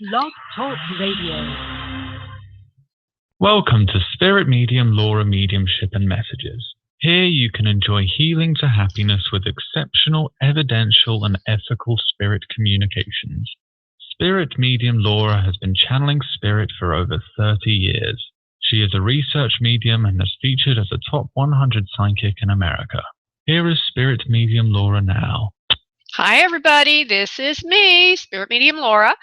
Blog Talk Radio. Welcome to Spirit Medium Laura Mediumship and Messages. Here you can enjoy healing to happiness with exceptional, evidential, and ethical spirit communications. Spirit Medium Laura has been channeling spirit for over 30 years. She is a research medium and is featured as a top 100 psychic in America. Here is Spirit Medium Laura now. Hi, everybody. This is me, Spirit Medium Laura,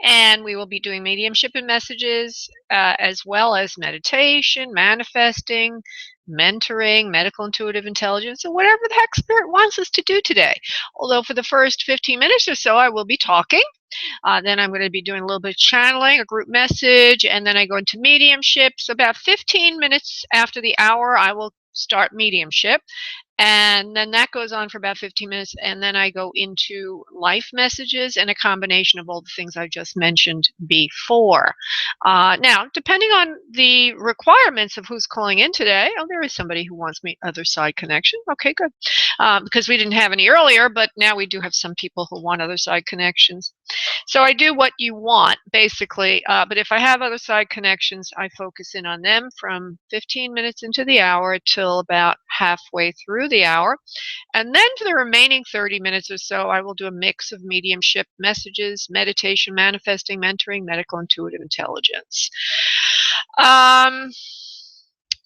and we will be doing mediumship and messages as well as meditation, manifesting, mentoring, medical intuitive intelligence, and whatever the heck Spirit wants us to do today. Although for the first 15 minutes or so, I will be talking. Then I'm going to be doing a little bit of channeling, a group message, and then I go into mediumship. So about 15 minutes after the hour, I will start mediumship. And then that goes on for about 15 minutes, and then I go into life messages and a combination of all the things I just mentioned before. Now, depending on the requirements of who's calling in today, oh, there is somebody who wants me other side connection. Okay, good. Because we didn't have any earlier, but now we do have some people who want other side connections. So I do what you want, basically. But if I have other side connections, I focus in on them from 15 minutes into the hour till about halfway through the hour. And then for the remaining 30 minutes or so, I will do a mix of mediumship messages, meditation, manifesting, mentoring, medical intuitive intelligence.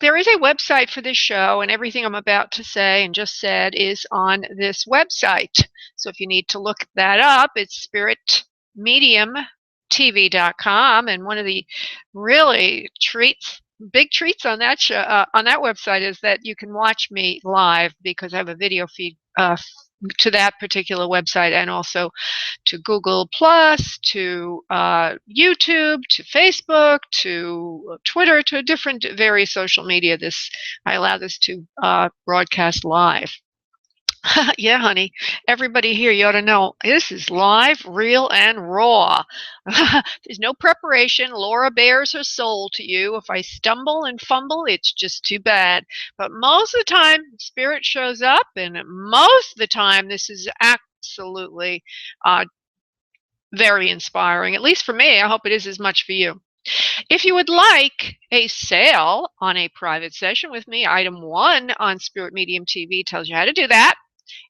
There is a website for this show, and everything I'm about to say and just said is on this website. So if you need to look that up, it's spiritmediumtv.com, and one of the really big treats on that show, on that website, is that you can watch me live, because I have a video feed to that particular website, and also to Google Plus, to YouTube, to Facebook, to Twitter, to different various social media. I allow this to broadcast live. Yeah, honey, everybody here, you ought to know, this is live, real, and raw. There's no preparation. Laura bears her soul to you. If I stumble and fumble, it's just too bad. But most of the time, Spirit shows up, and most of the time, this is absolutely very inspiring. At least for me. I hope it is as much for you. If you would like a sale on a private session with me, item 1 on Spirit Medium TV tells you how to do that.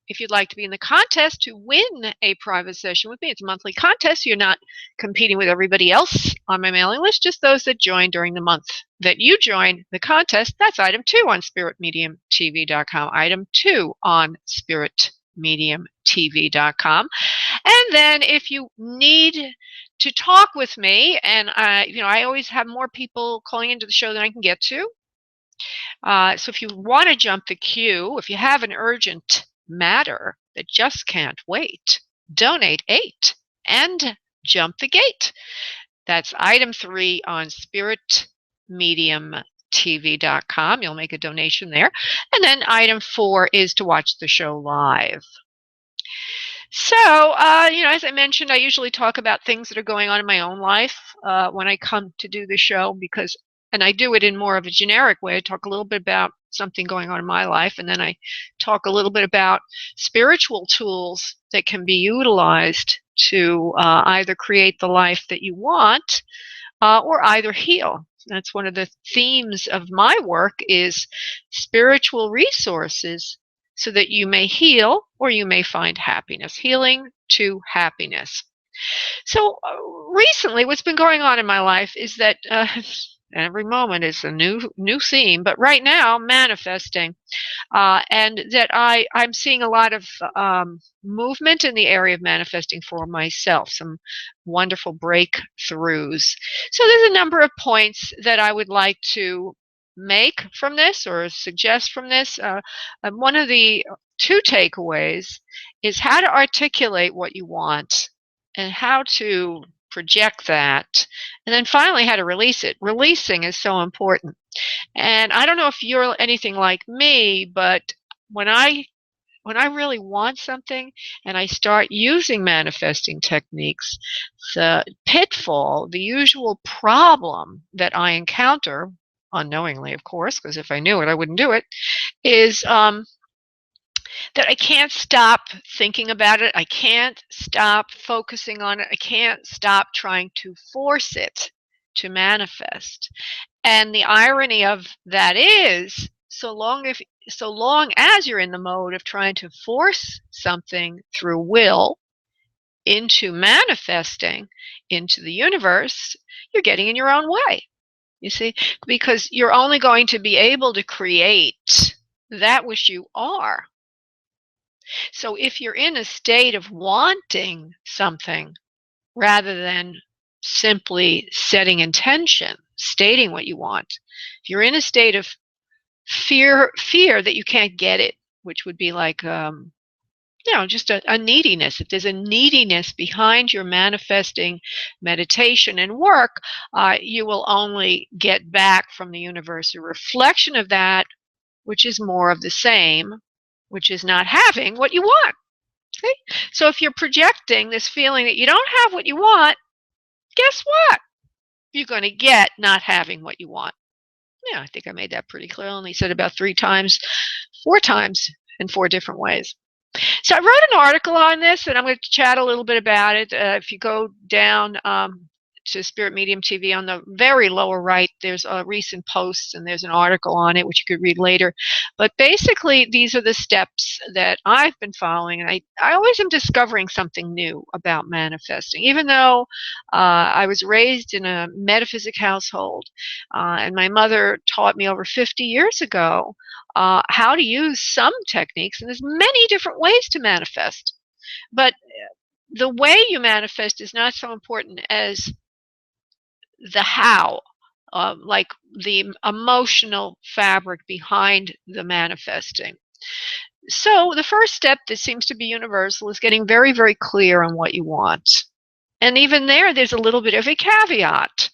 If you'd like to be in the contest to win a private session with me, it's a monthly contest. You're not competing with everybody else on my mailing list, just those that join during the month that you join the contest. That's item 2 on spiritmediumtv.com. Item 2 on spiritmediumtv.com. And then if you need to talk with me, and I always have more people calling into the show than I can get to. So if you want to jump the queue, if you have an urgent matter that just can't wait, donate 8 and jump the gate. That's item 3 on spiritmediumtv.com. You'll make a donation there. And then item 4 is to watch the show live. So, as I mentioned, I usually talk about things that are going on in my own life when I come to do the show, and I do it in more of a generic way. I talk a little bit about something going on in my life, and then I talk a little bit about spiritual tools that can be utilized to either create the life that you want or either heal. That's one of the themes of my work, is spiritual resources so that you may heal or you may find happiness. Healing to happiness. So recently, what's been going on in my life is that every moment is a new theme, but right now, manifesting, and that I'm seeing a lot of movement in the area of manifesting for myself, some wonderful breakthroughs. So there's a number of points that I would like to make from this or suggest from this. One of the 2 takeaways is how to articulate what you want and how to project that, and then finally how to release it. Releasing is so important. And I don't know if you're anything like me, but when I really want something and I start using manifesting techniques, the pitfall, the usual problem that I encounter, unknowingly of course, because if I knew it I wouldn't do it, is that I can't stop thinking about it. I can't stop focusing on it. I can't stop trying to force it to manifest. And the irony of that is, so long as you're in the mode of trying to force something through will into manifesting into the universe, you're getting in your own way. You see, because you're only going to be able to create that which you are. So if you're in a state of wanting something rather than simply setting intention, stating what you want, if you're in a state of fear that you can't get it, which would be like just a neediness. If there's a neediness behind your manifesting meditation and work, you will only get back from the universe a reflection of that, which is more of the same, which is not having what you want. Okay? So if you're projecting this feeling that you don't have what you want, guess what? You're going to get not having what you want. Yeah, I think I made that pretty clear. I only said about 4 times in 4 different ways. So I wrote an article on this, and I'm going to chat a little bit about it. If you go down to Spirit Medium TV, on the very lower right, there's a recent post, and there's an article on it, which you could read later. But basically, these are the steps that I've been following, and I always am discovering something new about manifesting. Even though I was raised in a metaphysic household, and my mother taught me over 50 years ago how to use some techniques, and there's many different ways to manifest. But the way you manifest is not so important as the how, like the emotional fabric behind the manifesting. So the first step that seems to be universal is getting very, very clear on what you want. And even there's a little bit of a caveat.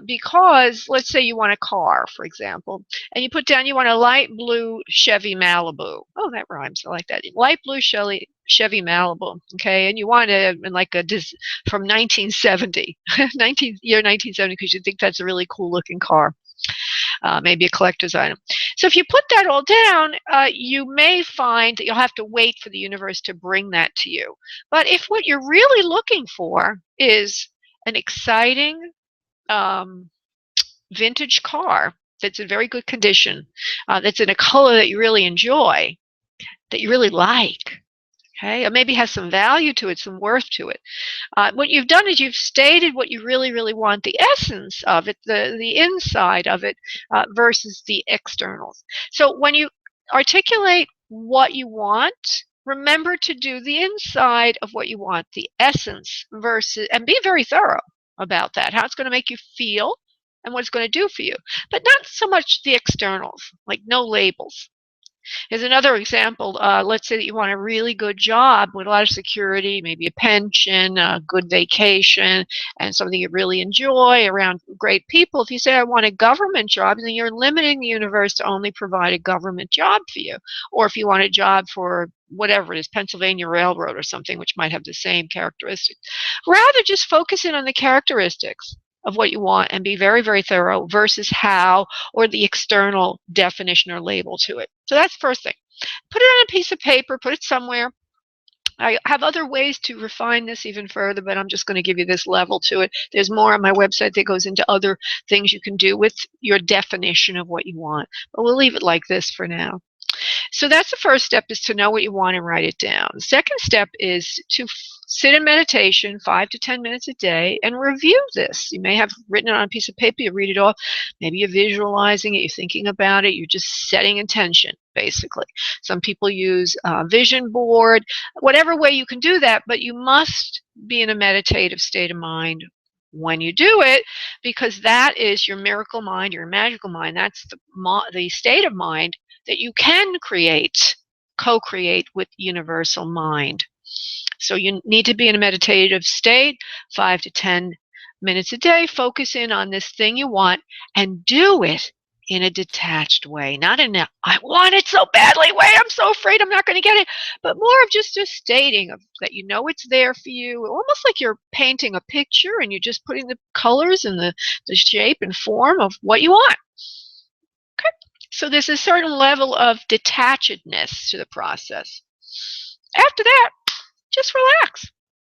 Because let's say you want a car, for example, and you put down you want a light blue Chevy Malibu. Oh, that rhymes. I like that. Light blue Chevy Malibu. Okay, and you want it from 1970, year 1970, because you think that's a really cool looking car. Maybe a collector's item. So if you put that all down, you may find that you'll have to wait for the universe to bring that to you. But if what you're really looking for is an exciting vintage car that's in very good condition, that's in a color that you really enjoy, that you really like, okay, or maybe has some value to it, some worth to it. What you've done is you've stated what you really, really want, the essence of it, the inside of it, versus the externals. So when you articulate what you want, remember to do the inside of what you want, the essence, versus, and be very thorough about that, how it's going to make you feel and what it's going to do for you, but not so much the externals, like no labels. Here's another example. Let's say that you want a really good job with a lot of security, maybe a pension, a good vacation, and something you really enjoy around great people. If you say, I want a government job, then you're limiting the universe to only provide a government job for you. Or if you want a job for whatever it is, Pennsylvania Railroad or something, which might have the same characteristics. Rather, just focus in on the characteristics of what you want and be very, very thorough versus how or the external definition or label to it. So that's the first thing. Put it on a piece of paper, put it somewhere. I have other ways to refine this even further, but I'm just going to give you this level to it. There's more on my website that goes into other things you can do with your definition of what you want. But we'll leave it like this for now. So that's the first step, is to know what you want and write it down. The second step is to sit in meditation 5 to 10 minutes a day and review this. You may have written it on a piece of paper, you read it off, maybe you're visualizing it, you're thinking about it, you're just setting intention, basically. Some people use a vision board, whatever way you can do that, but you must be in a meditative state of mind when you do it, because that is your miracle mind, your magical mind. That's the state of mind that you can co-create with universal mind. So you need to be in a meditative state, 5 to 10 minutes a day. Focus in on this thing you want and do it in a detached way, not in a I want it so badly way, I'm so afraid I'm not going to get it, but more of just a stating of that you know it's there for you, almost like you're painting a picture and you're just putting the colors and the shape and form of what you want. Okay. So there's a certain level of detachedness to the process. After that, just relax.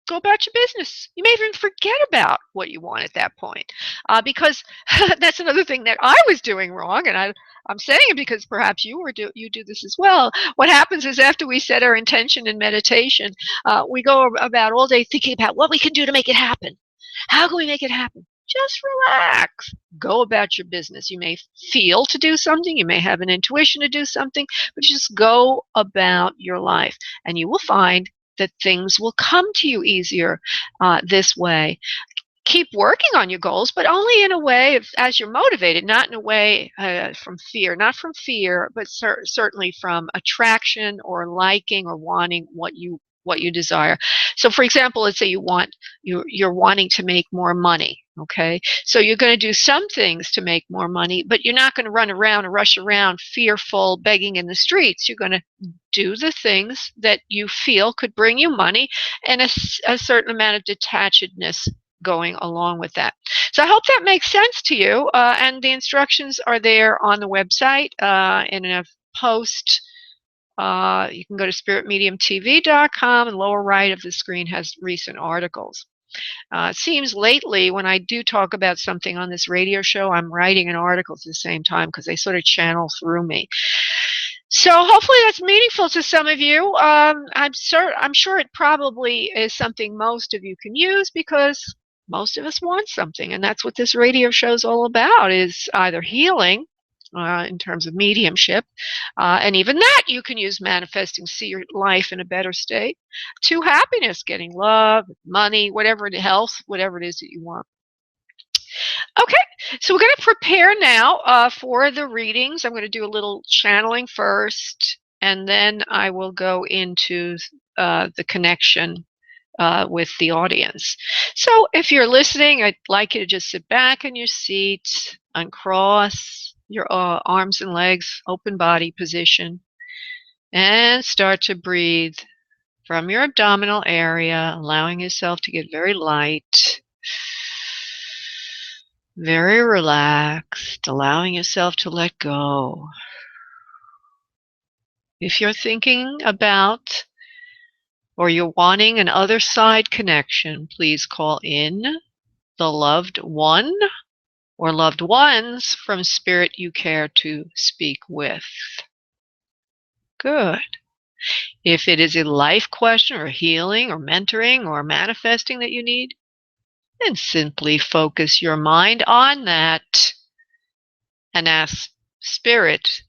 Go about your business. You may even forget about what you want at that point, because that's another thing that I was doing wrong, and I'm saying it because perhaps you do this as well. What happens is after we set our intention in meditation, we go about all day thinking about what we can do to make it happen. How can we make it happen? Just relax. Go about your business. You may feel to do something. You may have an intuition to do something, but just go about your life, and you will find that things will come to you easier this way. Keep working on your goals, but only in a way as you're motivated, not in a way from fear, not from fear, but certainly from attraction or liking or wanting what you desire. So for example, let's say you're wanting to make more money. Okay, so you're going to do some things to make more money, but you're not going to run around and rush around fearful, begging in the streets. You're going to do the things that you feel could bring you money, and a certain amount of detachedness going along with that. So I hope that makes sense to you, and the instructions are there on the website in a post. You can go to spiritmediumtv.com, and lower right of the screen has recent articles. It seems lately when I do talk about something on this radio show, I'm writing an article at the same time because they sort of channel through me. So hopefully that's meaningful to some of you. I'm sure it probably is something most of you can use, because most of us want something, and that's what this radio show is all about, is either healing in terms of mediumship, and even that you can use manifesting, see your life in a better state, to happiness, getting love, money, whatever, health, whatever it is that you want. Okay, so we're going to prepare now for the readings. I'm going to do a little channeling first, and then I will go into the connection with the audience. So if you're listening, I'd like you to just sit back in your seat, uncross your arms and legs, open body position, and start to breathe from your abdominal area, allowing yourself to get very light, very relaxed, allowing yourself to let go. If you're thinking about or you're wanting an other side connection, please call in the loved one or loved ones from spirit you care to speak with. Good. If it is a life question or healing or mentoring or manifesting that you need, then simply focus your mind on that and ask spirit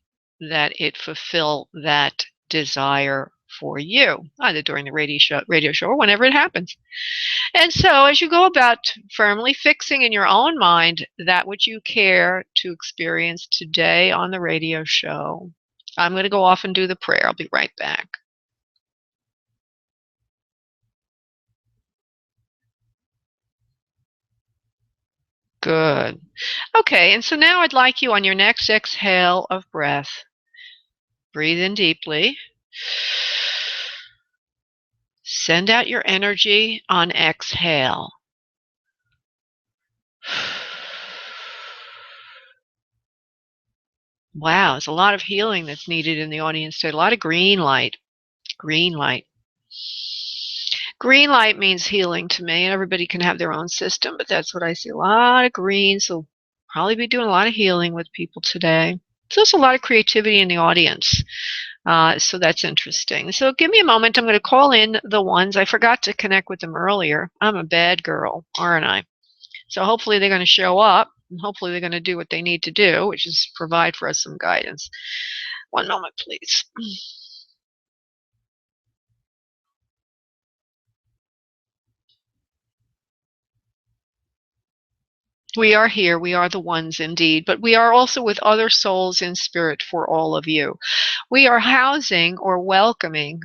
that it fulfill that desire for you, either during the radio show or whenever it happens. And so as you go about firmly fixing in your own mind that which you care to experience today on the radio show, I'm going to go off and do the prayer. I'll be right back. Good. Okay, and so now I'd like you on your next exhale of breath, breathe in deeply. Send out your energy on exhale. Wow, there's a lot of healing that's needed in the audience today. A lot of green light. Green light. Green light means healing to me, and everybody can have their own system, but that's what I see. A lot of green, so probably be doing a lot of healing with people today. There's also a lot of creativity in the audience, so that's interesting. So give me a moment. I'm going to call in the ones. I forgot to connect with them earlier. I'm a bad girl, aren't I? So hopefully they're going to show up, and hopefully they're going to do what they need to do, which is provide for us some guidance. One moment, please. We are here. We are the ones indeed, but we are also with other souls in spirit for all of you. We are housing or welcoming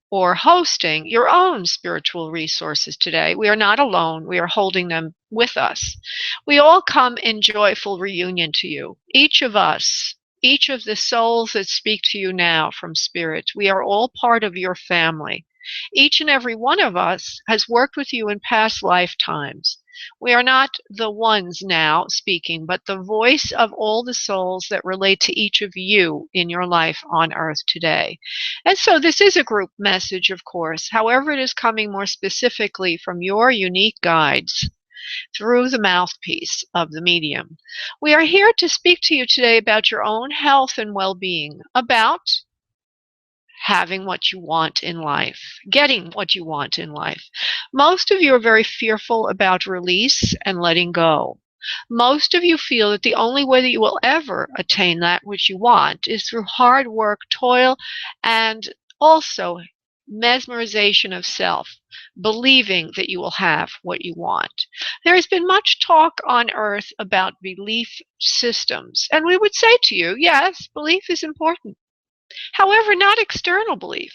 or hosting your own spiritual resources today. We are not alone. We are holding them with us. We all come in joyful reunion to you. Each of us, each of the souls that speak to you now from spirit, we are all part of your family. Each and every one of us has worked with you in past lifetimes. We are not the ones now speaking, but the voice of all the souls that relate to each of you in your life on earth today. And so this is a group message, of course. However, it is coming more specifically from your unique guides through the mouthpiece of the medium. We are here to speak to you today about your own health and well-being, about having what you want in life, getting what you want in life. Most of you are very fearful about release and letting go. Most of you feel that the only way that you will ever attain that which you want is through hard work, toil, and also mesmerization of self, believing that you will have what you want. There has been much talk on earth about belief systems, and we would say to you, yes, belief is important. However, not external belief.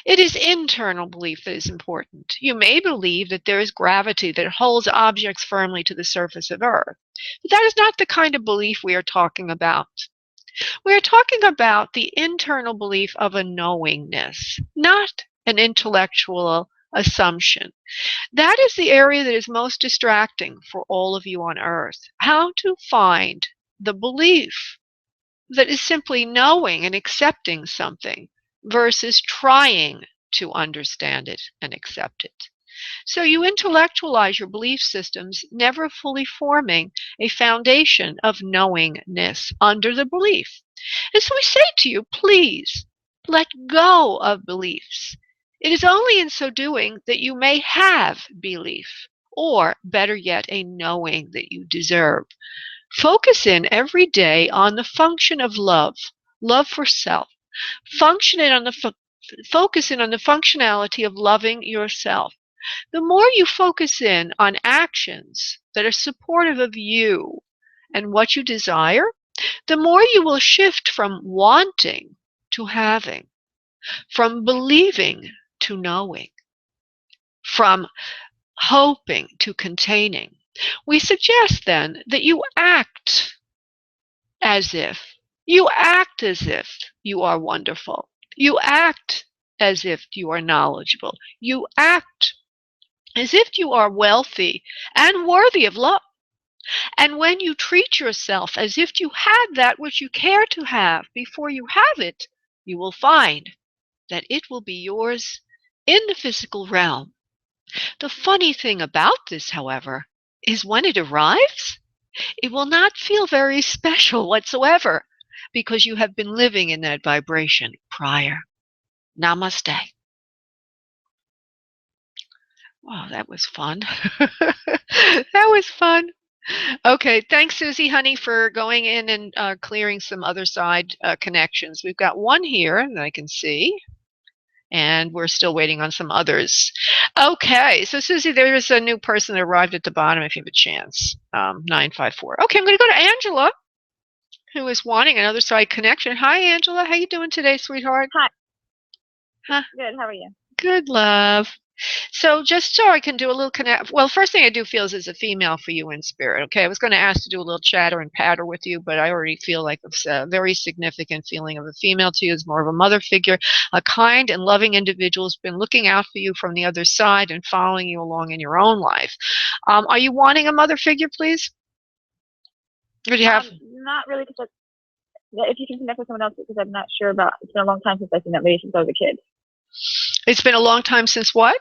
It is internal belief that is important. You may believe that there is gravity that holds objects firmly to the surface of Earth, but that is not the kind of belief we are talking about. We are talking about the internal belief of a knowingness, not an intellectual assumption. That is the area that is most distracting for all of you on Earth. How to find the belief that is simply knowing and accepting something versus trying to understand it and accept it. So you intellectualize your belief systems, never fully forming a foundation of knowingness under the belief. And so we say to you, please let go of beliefs. It is only in so doing that you may have belief, or better yet, a knowing that you deserve. Focus in every day on the function of love, love for self. Focus in on the functionality of loving yourself. The more you focus in on actions that are supportive of you and what you desire, the more you will shift from wanting to having, from believing to knowing, from hoping to containing. We suggest then that you act as if you are wonderful. You act as if you are knowledgeable. You act as if you are wealthy and worthy of love. And when you treat yourself as if you had that which you care to have before you have it, you will find that it will be yours in the physical realm. The funny thing about this, however, is when it arrives, it will not feel very special whatsoever because you have been living in that vibration prior. Namaste. Wow, that was fun. That was fun. Okay, thanks, Susie, honey, for going in and clearing some other side connections. We've got one here that I can see, and we're still waiting on some others. Okay, so Susie, there is a new person that arrived at the bottom if you have a chance, 954. Okay, I'm going to go to Angela, who is wanting another side connection. Hi, Angela. How you doing today, sweetheart? Hi. Huh? Good. How are you? Good, love. So just so I can do a little connect, well, first thing I do feel is a female for you in spirit, okay? I was going to ask to do a little chatter and patter with you, but I already feel like it's a very significant feeling of a female to you. It's more of a mother figure, a kind and loving individual who's been looking out for you from the other side and following you along in your own life. Are you wanting a mother figure, please? Or do you have? Not really, because if you can connect with someone else, because I'm not sure about, it's been a long time since I've seen that lady since I was a kid. It's been a long time since what?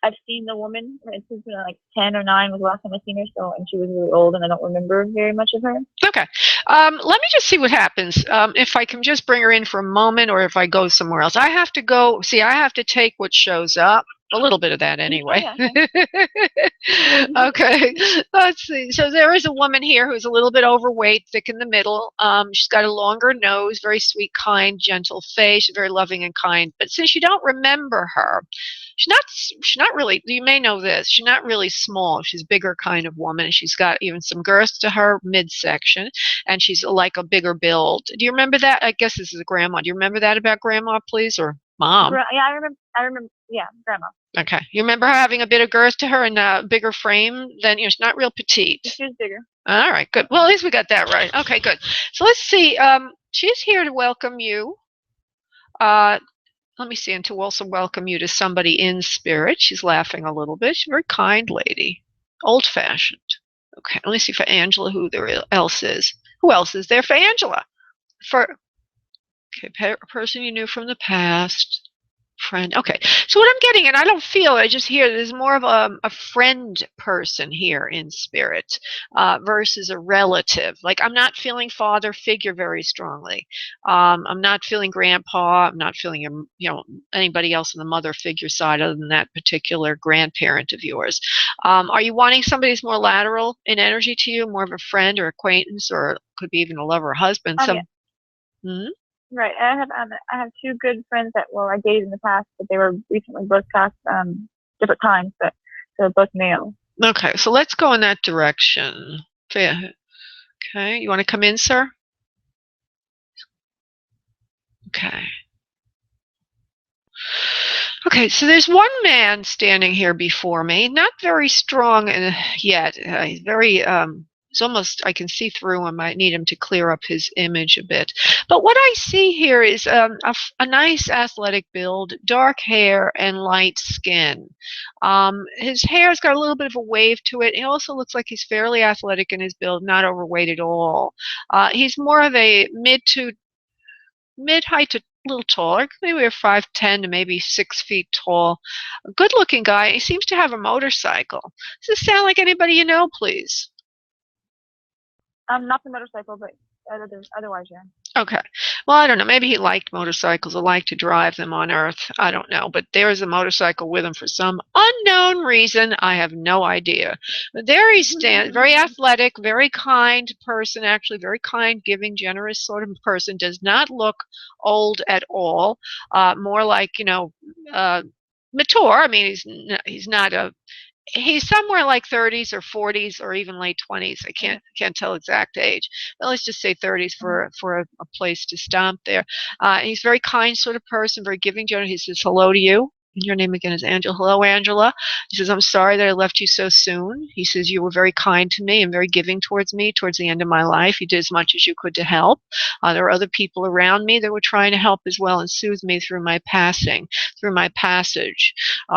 I've seen the woman. It's been like 10 or 9 was the last time I seen her. So, and she was really old, and I don't remember very much of her. Okay. Let me just see what happens. If I can just bring her in for a moment, or if I go somewhere else. I have to go. See, I have to take what shows up. A little bit of that anyway. Oh, yeah, Okay. Let's see. So there is a woman here who's a little bit overweight, thick in the middle. She's got a longer nose, very sweet, kind, gentle face. She's very loving and kind. But since you don't remember her, she's not really, you may know this, she's not really small. She's a bigger kind of woman. She's got even some girth to her midsection, and she's like a bigger build. Do you remember that? I guess this is a grandma. Do you remember that about grandma, please, or mom? Yeah, I remember. Yeah, grandma. Okay. You remember her having a bit of girth to her and a bigger frame than, she's not real petite. She was bigger. All right, good. Well, at least we got that right. Okay, good. So let's see. She's here to welcome you. Let me see, and to also welcome you to somebody in spirit. She's laughing a little bit. She's a very kind lady. Old-fashioned. Okay, let me see for Angela who there else is. Who else is there for Angela? For a person you knew from the past. Friend. Okay, so what I'm getting, and I don't feel, I just hear there's more of a friend person here in spirit versus a relative. Like, I'm not feeling father figure very strongly. I'm not feeling grandpa. I'm not feeling anybody else in the mother figure side other than that particular grandparent of yours. Are you wanting somebody who's more lateral in energy to you, more of a friend or acquaintance, or could be even a lover or husband? Yeah. Right. I have two good friends that I dated in the past, but they were recently both passed different times, but they're both male. Okay, so let's go in that direction. Okay, you want to come in, sir? Okay. Okay, so there's one man standing here before me, not very strong yet. He's very it's almost, I can see through him. I need him to clear up his image a bit. But what I see here is a nice athletic build, dark hair, and light skin. His hair's got a little bit of a wave to it. He also looks like he's fairly athletic in his build, not overweight at all. He's more of a mid-height to a little taller, maybe 5'10" to maybe 6 feet tall. A good-looking guy. He seems to have a motorcycle. Does this sound like anybody you know, please? Not the motorcycle, but otherwise, yeah. Okay. Well, I don't know. Maybe he liked motorcycles or liked to drive them on Earth. I don't know. But there is a motorcycle with him for some unknown reason. I have no idea. But there he stands, very athletic, very kind person, actually very kind, giving, generous sort of person. Does not look old at all. More like, mature. I mean, he's not a... He's somewhere like 30s or 40s or even late 20s. I can't tell exact age, but let's just say 30s for a place to stomp there. He's a very kind sort of person, very giving, generous. He says hello to you. And your name again is Angela. Hello, Angela. He says, I'm sorry that I left you so soon. He says, you were very kind to me and very giving towards me towards the end of my life. You did as much as you could to help. There were other people around me that were trying to help as well and soothe me through my passage.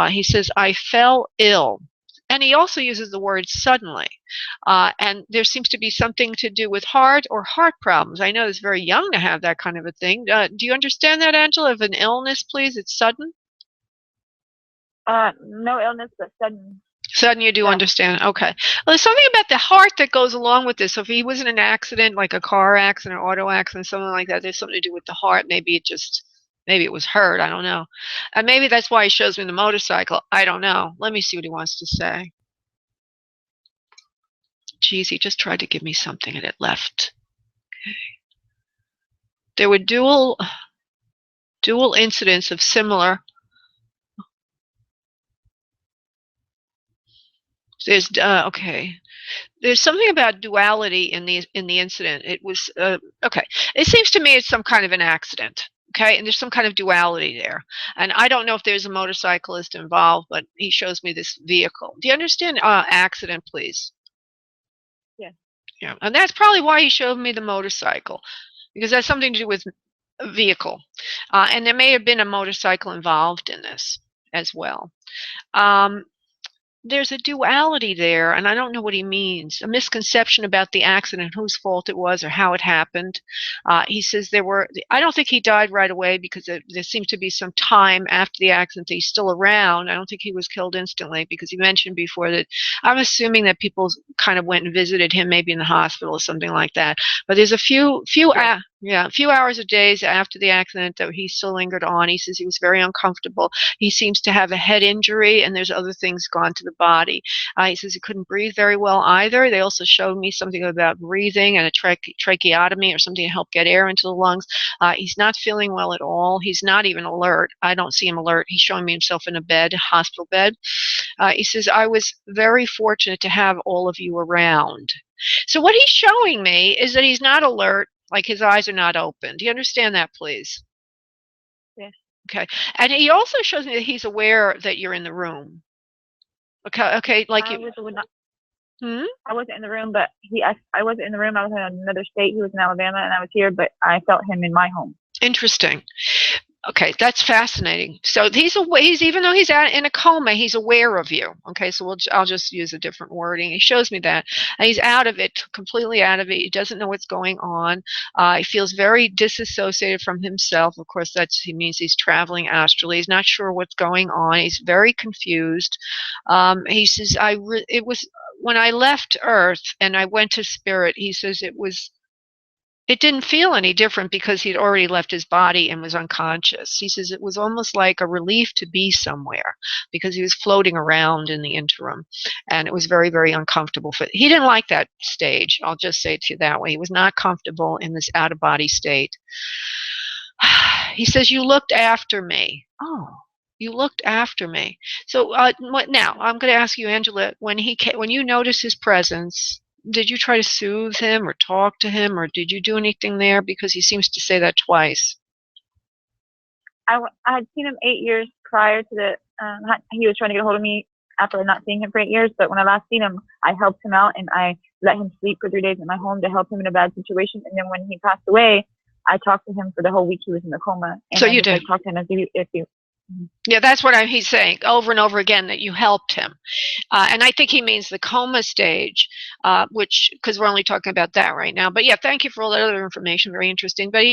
He says, I fell ill. And he also uses the word suddenly. And there seems to be something to do with heart or heart problems. I know it's very young to have that kind of a thing. Do you understand that, Angela? If an illness, please, it's sudden? No illness, but sudden. Sudden, you do understand. Okay. Well, there's something about the heart that goes along with this. So if he was in an accident, like a car accident or auto accident, something like that, there's something to do with the heart. Maybe it was hurt. I don't know. And maybe that's why he shows me the motorcycle. I don't know. Let me see what he wants to say. Geez, he just tried to give me something and it left. Okay. There were dual incidents of similar. Okay. There's something about duality in the incident. It was okay. It seems to me it's some kind of an accident. Okay, and there's some kind of duality there. And I don't know if there's a motorcyclist involved, but he shows me this vehicle. Do you understand accident, please? Yeah. Yeah, and that's probably why he showed me the motorcycle, because that's something to do with a vehicle. And there may have been a motorcycle involved in this as well. There's a duality there, and I don't know what he means. A misconception about the accident, whose fault it was or how it happened. He says I don't think he died right away because there seems to be some time after the accident that he's still around. I don't think he was killed instantly because he mentioned before that I'm assuming that people kind of went and visited him maybe in the hospital or something like that. But there's a few hours or days after the accident that he still lingered on. He says he was very uncomfortable. He seems to have a head injury, and there's other things gone to the body. He says he couldn't breathe very well either. They also showed me something about breathing and a tracheotomy or something to help get air into the lungs. He's not feeling well at all. He's not even alert. I don't see him alert. He's showing me himself in a hospital bed. He says, I was very fortunate to have all of you around. So what he's showing me is that he's not alert, like his eyes are not open. Do you understand that, please? Yes. Okay. And he also shows me that he's aware that you're in the room. Okay, like I wasn't in the room, but I wasn't in the room. I was in another state. He was in Alabama, and I was here, but I felt him in my home. Interesting. Okay, that's fascinating. So he's even though he's in a coma, he's aware of you. Okay, so I'll just use a different wording. He shows me that. And he's out of it, completely out of it. He doesn't know what's going on. He feels very disassociated from himself. Of course, he means he's traveling astrally. He's not sure what's going on. He's very confused. He says, it was when I left Earth and I went to spirit. He says it didn't feel any different because he'd already left his body and was unconscious. He says it was almost like a relief to be somewhere because he was floating around in the interim, and it was very, very uncomfortable. He didn't like that stage. I'll just say it to you that way. He was not comfortable in this out-of-body state. He says, you looked after me. Oh, you looked after me. So now I'm going to ask you, Angela, when you notice his presence, did you try to soothe him or talk to him, or did you do anything there? Because he seems to say that twice. I had seen him 8 years prior to the, he was trying to get a hold of me after not seeing him for 8 years, but when I last seen him, I helped him out and I let him sleep for 3 days in my home to help him in a bad situation. And then when he passed away, I talked to him for the whole week he was in the coma. And so you did? I talked to him if you Yeah, that's what he's saying over and over again, that you helped him. And I think he means the coma stage, which, because we're only talking about that right now. But yeah, thank you for all that other information. Very interesting. But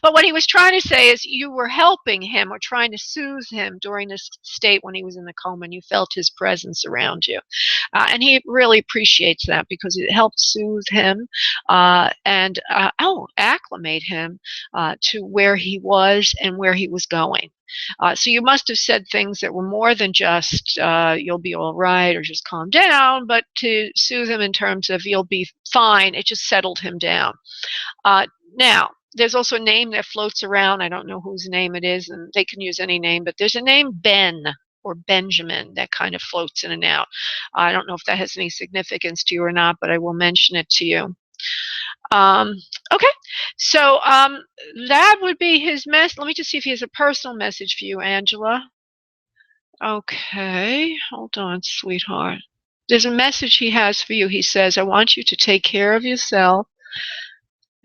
but what he was trying to say is you were helping him or trying to soothe him during this state when he was in the coma, and you felt his presence around you. And he really appreciates that because it helped soothe him and acclimate him to where he was and where he was going. So you must have said things that were more than just you'll be all right or just calm down, but to soothe him in terms of you'll be fine. It just settled him down. Now, there's also a name that floats around. I don't know whose name it is, and they can use any name, but there's a name Ben or Benjamin that kind of floats in and out. I don't know if that has any significance to you or not, but I will mention it to you. Okay, so that would be his message. Let me just see if he has a personal message for you, Angela. Okay, hold on, sweetheart. There's a message he has for you. He says, I want you to take care of yourself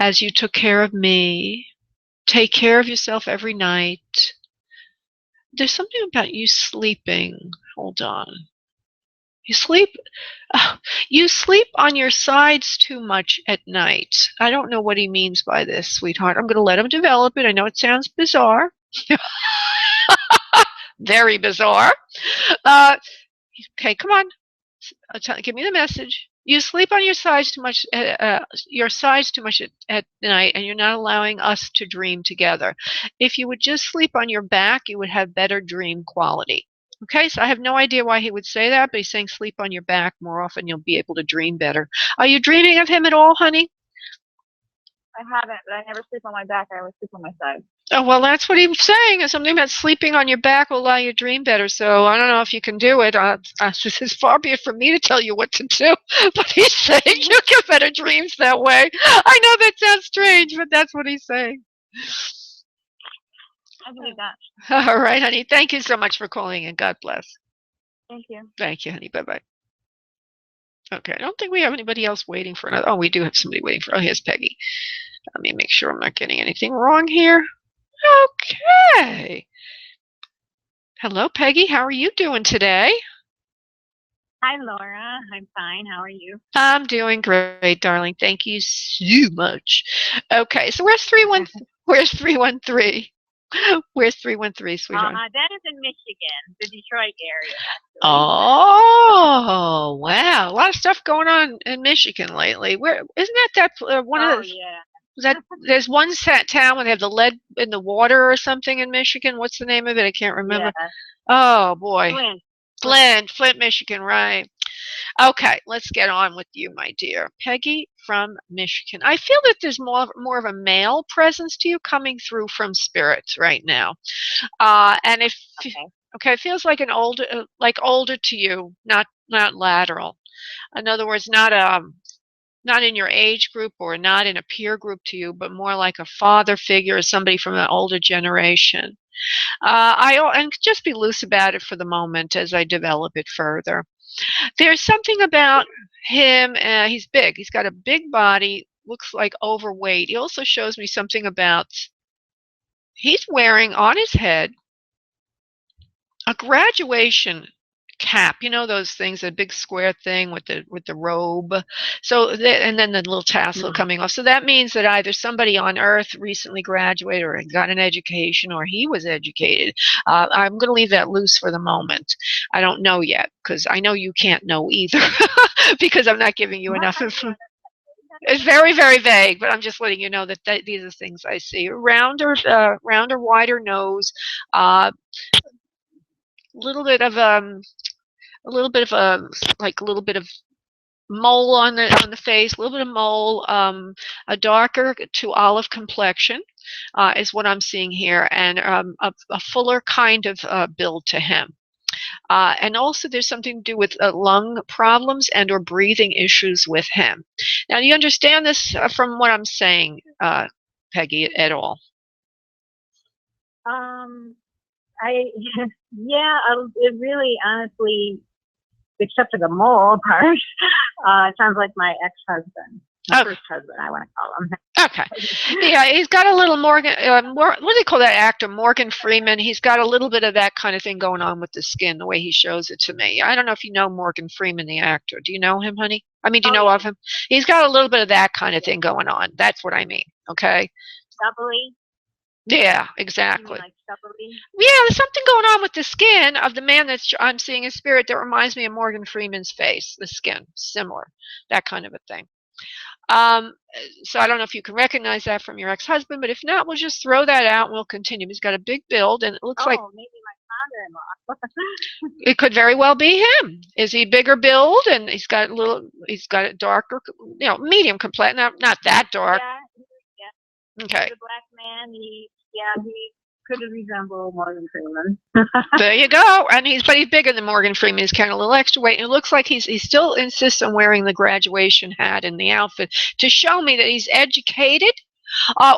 as you took care of me. Take care of yourself every night. There's something about you sleeping. Hold on. You sleep on your sides too much at night. I don't know what he means by this, sweetheart. I'm going to let him develop it. I know it sounds bizarre. Very bizarre. Okay, come on. Give me the message. You sleep on your sides too much. At night, and you're not allowing us to dream together. If you would just sleep on your back, you would have better dream quality. Okay, so I have no idea why he would say that, but he's saying sleep on your back more often. You'll be able to dream better. Are you dreaming of him at all, honey? I haven't, but I never sleep on my back. I always sleep on my side. Oh, well, that's what he was saying. Something about sleeping on your back will allow you to dream better. So I don't know if you can do it. This is far be it from me to tell you what to do. But he's saying you get better dreams that way. I know that sounds strange, but that's what he's saying. I believe that. All right, honey. Thank you so much for calling, and God bless. Thank you. Thank you, honey. Bye-bye. Okay, I don't think we have anybody else waiting for another. Oh, we do have somebody waiting for. Oh, here's Peggy. Let me make sure I'm not getting anything wrong here. Okay. Hello, Peggy. How are you doing today? Hi, Laura. I'm fine. How are you? I'm doing great, darling. Thank you so much. Okay, so where's 313? Where's 313? Where's 313, sweetheart? That is in Michigan, the Detroit area. Actually. Oh, wow. A lot of stuff going on in Michigan lately. Where isn't that one of the... yeah. There's one town where they have the lead in the water or something in Michigan. What's the name of it? I can't remember. Yeah. Oh, boy. Flint, Michigan, right. Okay, let's get on with you, my dear. Peggy from Michigan. I feel that there's more of a male presence to you coming through from spirit right now. And if okay, it feels like older to you, not lateral. In other words, not in your age group or not in a peer group to you, but more like a father figure or somebody from an older generation. And just be loose about it for the moment as I develop it further. There's something about him. He's big. He's got a big body, looks like overweight. He also shows me something about he's wearing on his head a graduation cap. You know those things, a big square thing with the robe. So and then the little tassel coming off. So that means that either somebody on Earth recently graduated or got an education or he was educated. I'm going to leave that loose for the moment. I don't know yet because I know you can't know either because I'm not giving you enough information. It's very, very vague, but I'm just letting you know that these are things I see. Rounder, wider nose, a little bit of a little bit of mole on the face, a little bit of mole, a darker to olive complexion is what I'm seeing here, and a fuller kind of build to him. And also there's something to do with lung problems and or breathing issues with him. Now, do you understand this from what I'm saying, Peggy, at all? It really, honestly, except for the mole part, it sounds like my ex-husband. First husband, I want to call him. Okay. Yeah, he's got a little Morgan, what do they call that actor? Morgan Freeman. He's got a little bit of that kind of thing going on with the skin, the way he shows it to me. I don't know if you know Morgan Freeman, the actor. Do you know him, honey? I mean, do you know of him? He's got a little bit of that kind of thing going on. That's what I mean, okay? Stubbly? Yeah, exactly. Like stubbly? Yeah, there's something going on with the skin of the man I'm seeing in spirit that reminds me of Morgan Freeman's face, the skin, similar, that kind of a thing. So I don't know if you can recognize that from your ex-husband, but if not, we'll just throw that out and we'll continue. He's got a big build, and it looks like maybe my father-in-law. it could very well be him. Is he bigger build, and he's got a darker, medium complexion, not that dark. Yeah. Okay. He's a black man. He could resemble Morgan Freeman. There you go. And he's bigger than Morgan Freeman. He's carrying a little extra weight. And it looks like he still insists on wearing the graduation hat and the outfit to show me that he's educated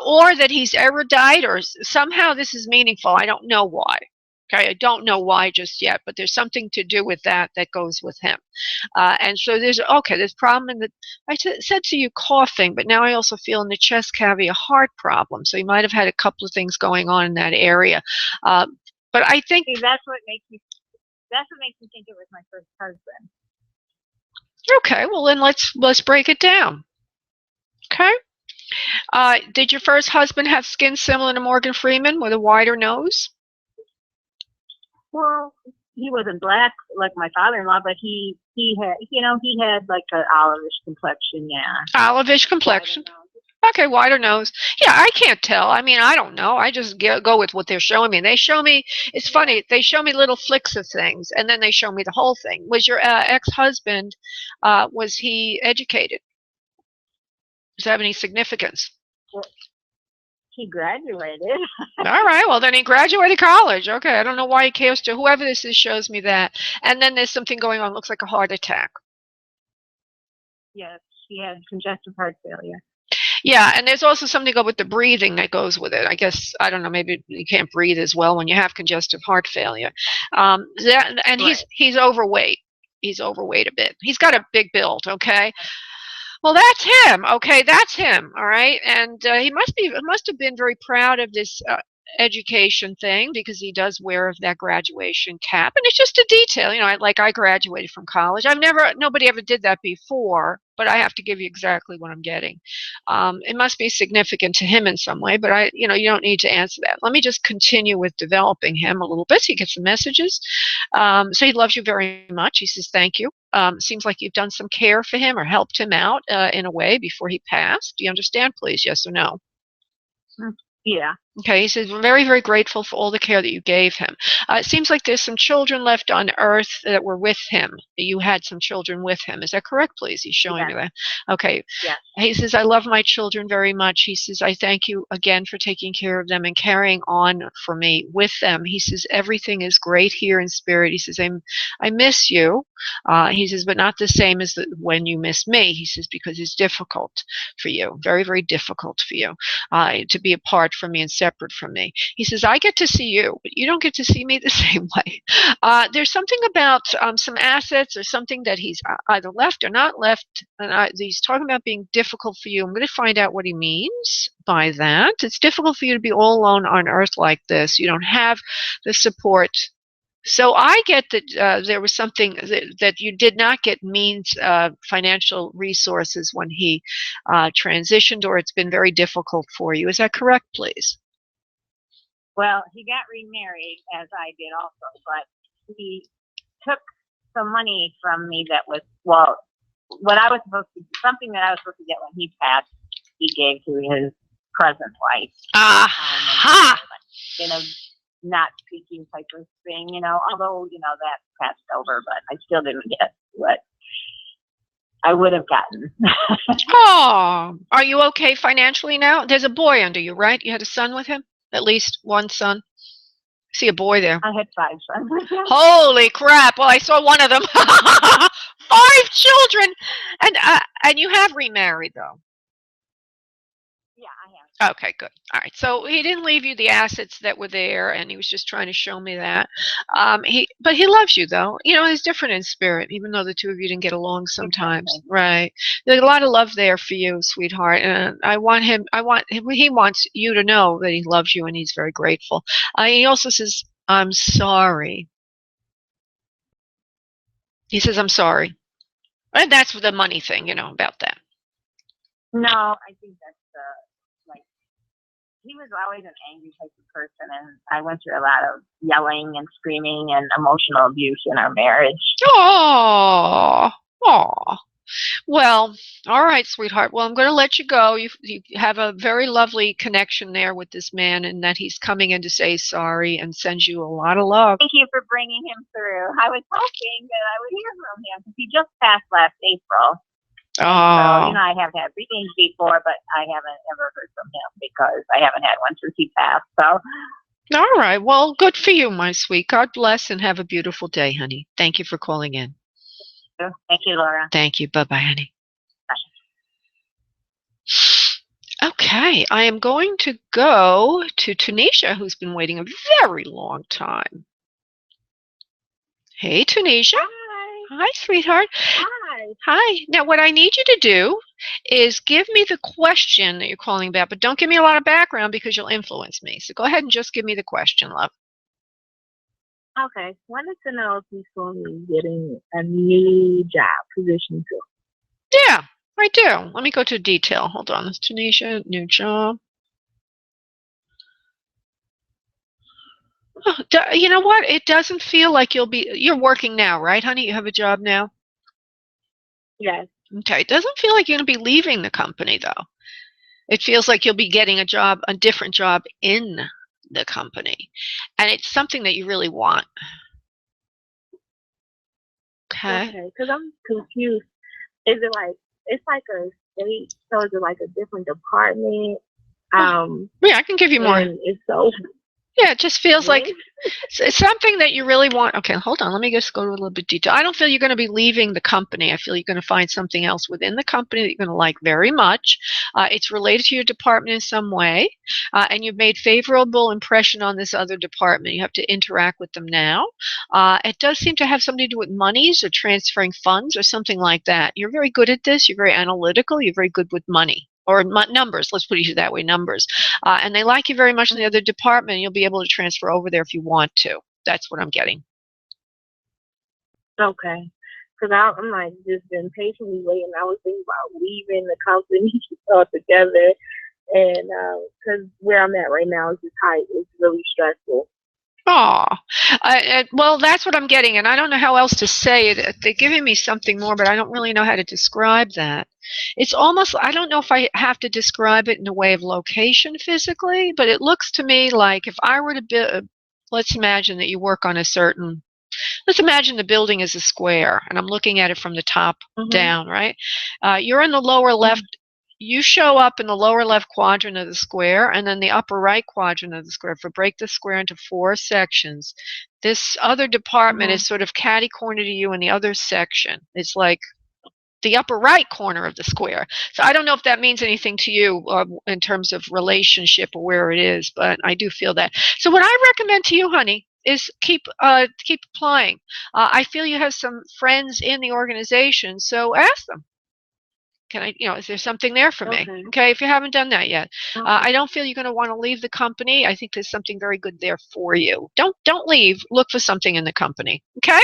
or that he's erudite, or somehow this is meaningful. I don't know why. Okay, I don't know why just yet, but there's something to do with that goes with him. And so there's problem in the, I said to you coughing, but now I also feel in the chest cavity a heart problem. So you might have had a couple of things going on in that area. But I think that's what makes me think it was my first husband. Okay, well then let's break it down. Okay. Did your first husband have skin similar to Morgan Freeman with a wider nose? Well, he wasn't black like my father-in-law, but he had like an olive-ish complexion, yeah. Olive-ish complexion. Okay, wider nose. Yeah, I can't tell. I mean, I don't know. I just go with what they're showing me. And they show me, it's funny, they show me little flicks of things, and then they show me the whole thing. Was your ex-husband, was he educated? Does that have any significance? Well, he graduated. All right, well then he graduated college. Okay, I don't know why he cares to. Whoever this is shows me that. And then there's something going on, looks like a heart attack. Yes, he had congestive heart failure. Yeah, and there's also something with the breathing that goes with it. I guess, I don't know, maybe you can't breathe as well when you have congestive heart failure. Right. He's overweight. He's overweight a bit. He's got a big build, okay? Well, that's him. Okay, that's him. All right, and he must have been very proud of this education thing, because he does wear that graduation cap, and it's just a detail. I graduated from college. Nobody ever did that before, but I have to give you exactly what I'm getting. It must be significant to him in some way, but you don't need to answer that. Let me just continue with developing him a little bit so he gets some messages. So he loves you very much. He says thank you. Seems like you've done some care for him or helped him out in a way before he passed. Do you understand, please? Yes or no? Yeah. Okay, he says, we're very, very grateful for all the care that you gave him. It seems like there's some children left on Earth that were with him. You had some children with him. Is that correct, please? He's showing me that. Okay. Yes. He says, I love my children very much. He says, I thank you again for taking care of them and carrying on for me with them. He says, everything is great here in spirit. He says, I miss you. He says, but not the same as when you miss me. He says, because it's difficult for you. Very, very difficult for you to be apart from me in separate from me. He says, I get to see you, but you don't get to see me the same way. There's something about some assets or something that he's either left or not left, and he's talking about being difficult for you. I'm going to find out what he means by that. It's difficult for you to be all alone on Earth like this. You don't have the support. So I get that there was something that you did not get means financial resources when he transitioned, or it's been very difficult for you. Is that correct, please? Well, he got remarried, as I did also, but he took some money from me that was, well, what I was supposed to, something that I was supposed to get when he passed, he gave to his present wife. Aha! In a not speaking type of thing, although, that passed over, but I still didn't get what I would have gotten. Oh, are you okay financially now? There's a boy under you, right? You had a son with him? At least one son? I see a boy there. I had 5 sons. Holy crap. Well, I saw one of them. 5 children. And you have remarried, though. Yeah, I have. Okay, good. All right. So he didn't leave you the assets that were there, and he was just trying to show me that. But he loves you, though. He's different in spirit, even though the two of you didn't get along sometimes. Exactly. Right. There's a lot of love there for you, sweetheart. And he wants you to know that he loves you and he's very grateful. He also says, I'm sorry. He says, I'm sorry. And that's the money thing, about that. No, I think that's he was always an angry type of person, and I went through a lot of yelling and screaming and emotional abuse in our marriage. Oh, well, all right, sweetheart. Well, I'm going to let you go. You have a very lovely connection there with this man, and that he's coming in to say sorry and sends you a lot of love. Thank you for bringing him through. I was hoping that I would hear from him because he just passed last April. Oh. So, I have had readings before, but I haven't ever heard from him because I haven't had one since he passed. So, all right. Well, good for you, my sweet. God bless and have a beautiful day, honey. Thank you for calling in. Thank you, Laura. Thank you. Bye-bye, honey. Bye. Okay. I am going to go to Tanisha, who's been waiting a very long time. Hey, Tanisha. Hi. Hi, sweetheart. Hi. Hi. Now, what I need you to do is give me the question that you're calling about, but don't give me a lot of background because you'll influence me. So go ahead and just give me the question, love. Okay. Wanted to know if you saw me getting a new job position too. Yeah, I do. Let me go to detail. Hold on. It's Tanisha, new job. Oh, you know what? It doesn't feel like you're working now, right, honey? You have a job now? Yes. Okay. It doesn't feel like you're going to be leaving the company, though. It feels like you'll be getting a different job in the company. And it's something that you really want. Okay. Okay. Because I'm confused. Is it like, it's like a state, so is it like a different department? Yeah, I can give you more. It's so. Yeah, it just feels like it's something that you really want. Okay, hold on. Let me just go to a little bit detail. I don't feel you're going to be leaving the company. I feel you're going to find something else within the company that you're going to like very much. It's related to your department in some way, and you've made favorable impression on this other department. You have to interact with them now. It does seem to have something to do with monies or transferring funds or something like that. You're very good at this. You're very analytical. You're very good with money. Or numbers, let's put it that way, numbers. And they like you very much in the other department. You'll be able to transfer over there if you want to. That's what I'm getting. Okay. Because I'm like just been patiently waiting. I was thinking about leaving the company altogether. And because where I'm at right now is just high. It's really stressful. Oh, well, that's what I'm getting, and I don't know how else to say it. They're giving me something more, but I don't really know how to describe that. It's almost, I don't know if I have to describe it in a way of location physically, but it looks to me like if I were to let's imagine that you work on let's imagine the building is a square, and I'm looking at it from the top down, right? You're in the lower left. You show up in the lower left quadrant of the square, and then the upper right quadrant of the square. If we break the square into 4 sections, this other department is sort of catty-corner to you in the other section. It's like the upper right corner of the square. So I don't know if that means anything to you in terms of relationship or where it is, but I do feel that. So what I recommend to you, honey, is keep applying. I feel you have some friends in the organization, so ask them. Can I, is there something there for me? Okay, if you haven't done that yet. I don't feel you're going to want to leave the company. I think there's something very good there for you. Don't leave. Look for something in the company. Okay?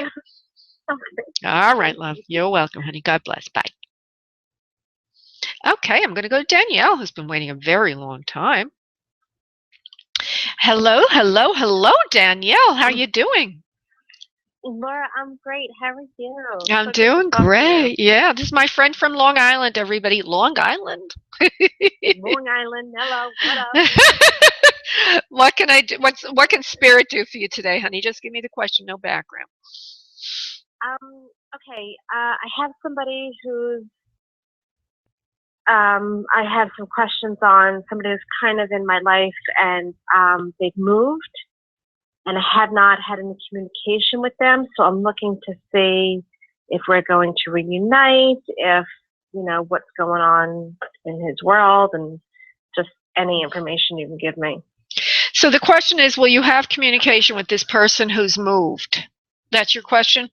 All right, love. You're welcome, honey. God bless. Bye. Okay, I'm going to go to Danielle, who's been waiting a very long time. Hello, hello, hello, Danielle. How are you doing? Laura, I'm great. How are you? I'm doing great. Yeah, this is my friend from Long Island, everybody. Long Island. Long Island. Hello. What up? What can I do? What can Spirit do for you today, honey? Just give me the question, no background. Okay. I have somebody who's I have some questions on. Somebody who's kind of in my life, and they've moved, and I have not had any communication with them. So I'm looking to see if we're going to reunite, if, what's going on in his world, and just any information you can give me. So the question is, will you have communication with this person who's moved? That's your question?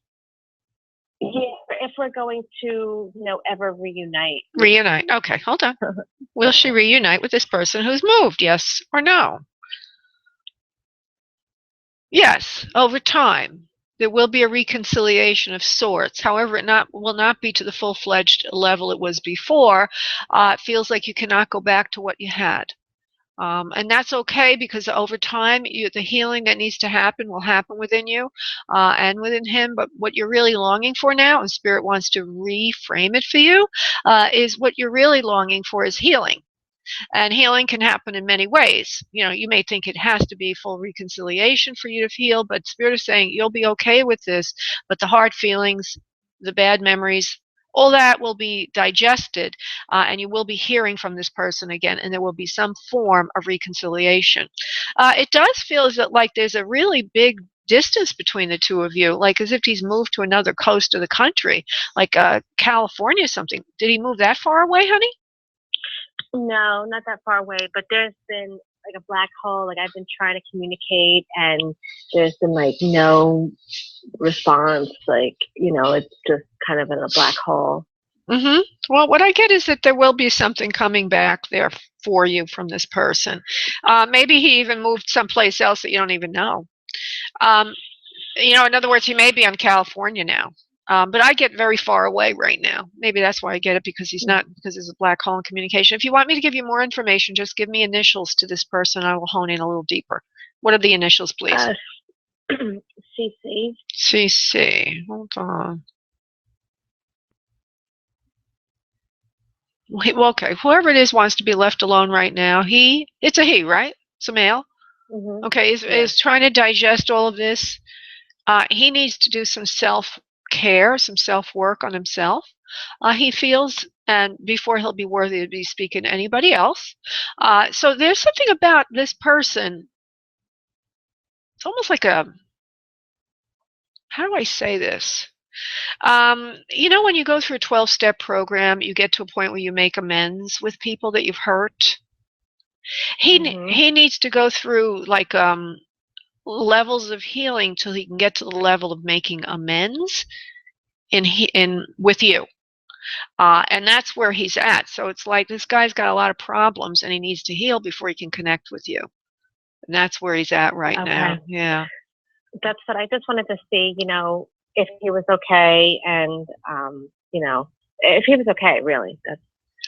Yeah, if we're going to, ever reunite. Reunite. Okay, hold on. Will she reunite with this person who's moved? Yes or no? Yes, over time. There will be a reconciliation of sorts. However, it will not be to the full-fledged level it was before. It feels like you cannot go back to what you had. And that's okay, because over time, the healing that needs to happen will happen within you and within him. But what you're really longing for now, and Spirit wants to reframe it for you, is what you're really longing for is healing. And healing can happen in many ways. You may think it has to be full reconciliation for you to heal, but Spirit is saying you'll be okay with this, but the hard feelings, the bad memories, all that will be digested, and you will be hearing from this person again, and there will be some form of reconciliation. It does feel as like there's a really big distance between the two of you, like as if he's moved to another coast of the country, like California or something. Did he move that far away, honey? No, not that far away, but there's been like a black hole. Like I've been trying to communicate, and there's been like no response. Like, it's just kind of in a black hole. Mm-hmm. Well, what I get is that there will be something coming back there for you from this person. Maybe he even moved someplace else that you don't even know. In other words, he may be on California now. But I get very far away right now. Maybe that's why I get it, because because there's a black hole in communication. If you want me to give you more information, just give me initials to this person. I will hone in a little deeper. What are the initials, please? CC. CC. Hold on. Well, okay. Whoever it is wants to be left alone right now. It's a he, right? It's a male. Mm-hmm. Okay. Is trying to digest all of this. He needs to do some self-care, some self-work on himself. He feels, and before he'll be worthy to be speaking to anybody else. So there's something about this person. It's almost like how do I say this? When you go through a 12-step program, you get to a point where you make amends with people that you've hurt. He needs to go through like levels of healing till he can get to the level of making amends with you. And that's where he's at. So it's like this guy's got a lot of problems, and he needs to heal before he can connect with you. And that's where he's at right now. Yeah. That's what I just wanted to see, if he was okay, and, if he was okay, really.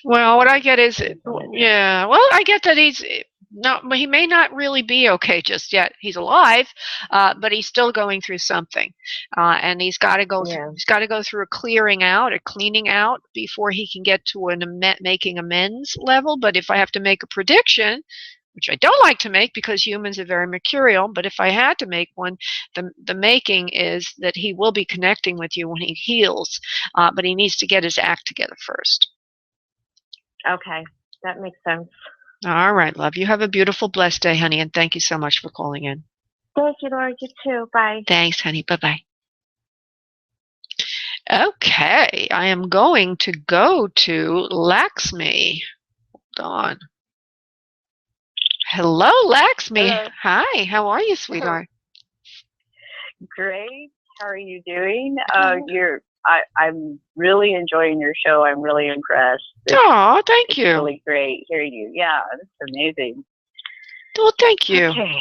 Well, what I get is, I get that he may not really be okay just yet. He's alive, but he's still going through something, and he's got to go. He's got to go through a clearing out, a cleaning out, before he can get to making amends level. But if I have to make a prediction, which I don't like to make because humans are very mercurial, but if I had to make one, the making is that he will be connecting with you when he heals, but he needs to get his act together first. Okay, that makes sense. All right, love. You have a beautiful, blessed day, honey, and thank you so much for calling in. Thank you, Laura. You too. Bye. Thanks, honey. Bye-bye. Okay, I am going to go to Laxmi. Hold on. Hello, Laxmi. Hello. Hi, how are you, sweetheart? Great. How are you doing? I'm really enjoying your show. I'm really impressed. Oh, thank it's you. really great hearing you. Yeah, it's amazing. Well, thank you. Okay.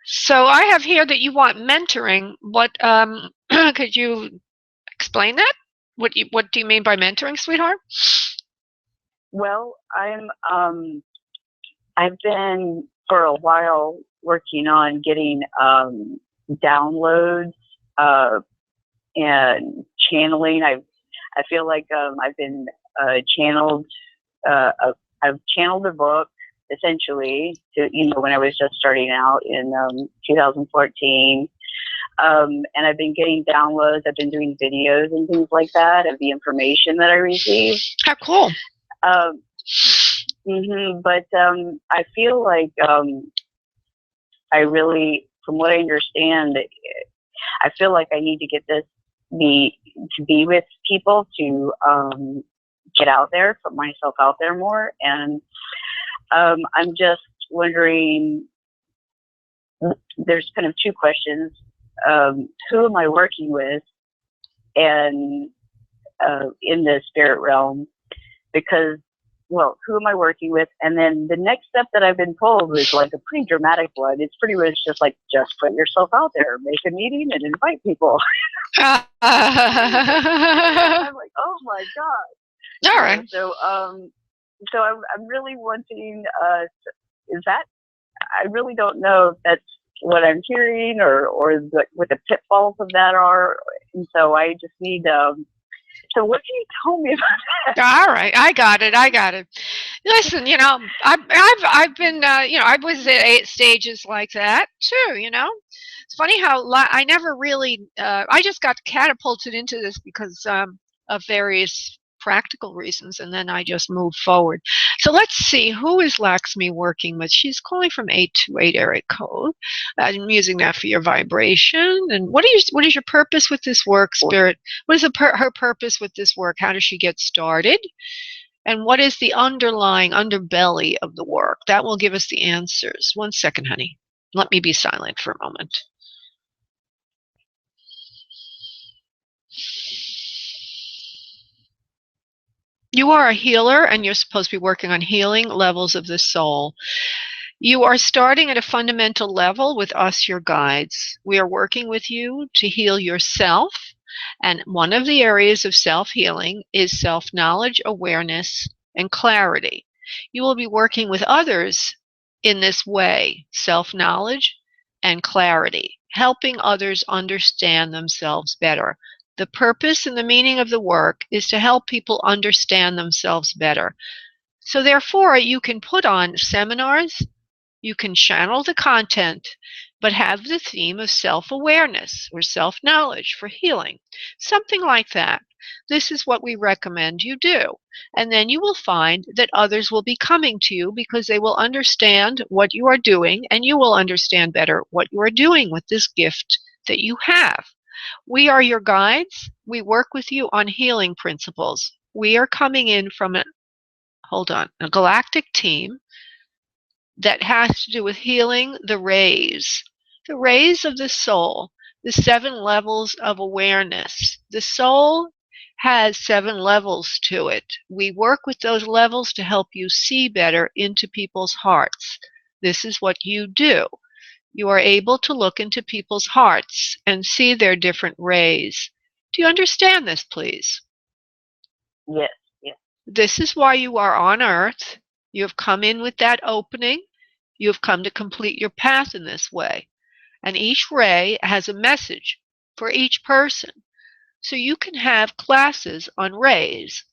So I have here that you want mentoring. What could you explain that? What do you mean by mentoring, sweetheart? Well, I've been for a while working on getting downloads and channeling. I feel like I've been channeled. I've channeled a book essentially to, when I was just starting out in 2014. And I've been getting downloads. I've been doing videos and things like that of the information that I receive. How cool. But I feel like I really, from what I understand, I feel like I need to get to be with people, to get out there, put myself out there more. And I'm just wondering, there's kind of two questions. Who am I working with and in the spirit realm? Because, well, who am I working with? And then the next step that I've been told is like a pretty dramatic one. It's pretty much just like, just put yourself out there, make a meeting and invite people. I'm like, oh my God. All right. So I'm really wanting, is that, I really don't know if that's what I'm hearing or what the pitfalls of that are. And so I just need, so what can you tell me about that? All right, I got it. Listen, I've been, I was at stages like that too. It's funny how I never really, I just got catapulted into this because of various practical reasons, and then I just moved forward. So let's see, who is Laxmi working with? She's calling from 828 area code. I'm using that for your vibration. And what is your purpose with this work, Spirit? What is her purpose with this work? How does she get started? And what is the underlying underbelly of the work? That will give us the answers. 1 second, honey. Let me be silent for a moment. You are a healer, and you're supposed to be working on healing levels of the soul. You are starting at a fundamental level with us, your guides. We are working with you to heal yourself, and one of the areas of self-healing is self-knowledge, awareness, and clarity. You will be working with others in this way, self-knowledge and clarity, helping others understand themselves better. The purpose and the meaning of the work is to help people understand themselves better. So therefore, you can put on seminars, you can channel the content, but have the theme of self-awareness or self-knowledge for healing. Something like that. This is what we recommend you do. And then you will find that others will be coming to you because they will understand what you are doing, and you will understand better what you are doing with this gift that you have. We are your guides. We work with you on healing principles. We are coming in from a galactic team that has to do with healing the rays of the soul, the 7 levels of awareness. The soul has 7 levels to it. We work with those levels to help you see better into people's hearts. This is what you do. You are able to look into people's hearts and see their different rays. Do you understand this, please? Yes. This is why you are on Earth. You have come in with that opening. You have come to complete your path in this way. And each ray has a message for each person. So you can have classes on rays.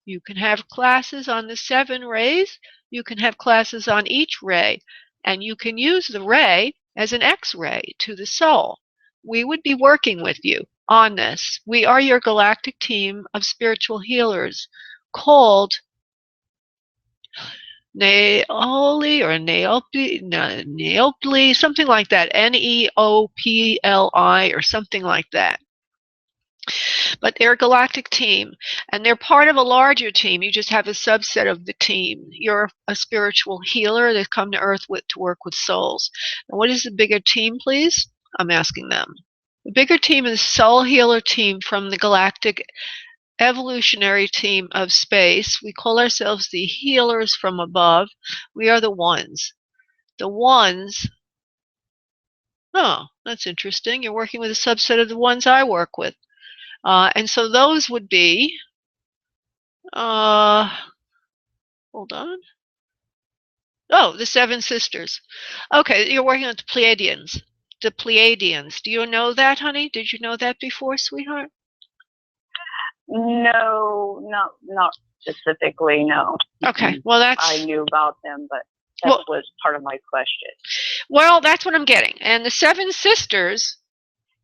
You can have classes on the 7 rays. You can have classes on each ray. And you can use the ray as an X-ray to the soul. We would be working with you on this. We are your galactic team of spiritual healers called Neopli or Neopli, something like that, Neopli or something like that. But they're a galactic team, and they're part of a larger team. You just have a subset of the team. You're a spiritual healer that's come to Earth to work with souls. And what is the bigger team, please? I'm asking them. The bigger team is Soul Healer team from the galactic evolutionary team of space. We call ourselves the healers from above. We are the ones. The ones. Oh, that's interesting. You're working with a subset of the ones I work with. And so those would be, hold on. Oh, the Seven Sisters. Okay, you're working with the Pleiadians. The Pleiadians. Do you know that, honey? Did you know that before, sweetheart? No, not specifically, no. Okay, well I knew about them, but that was part of my question. Well, that's what I'm getting. And the Seven Sisters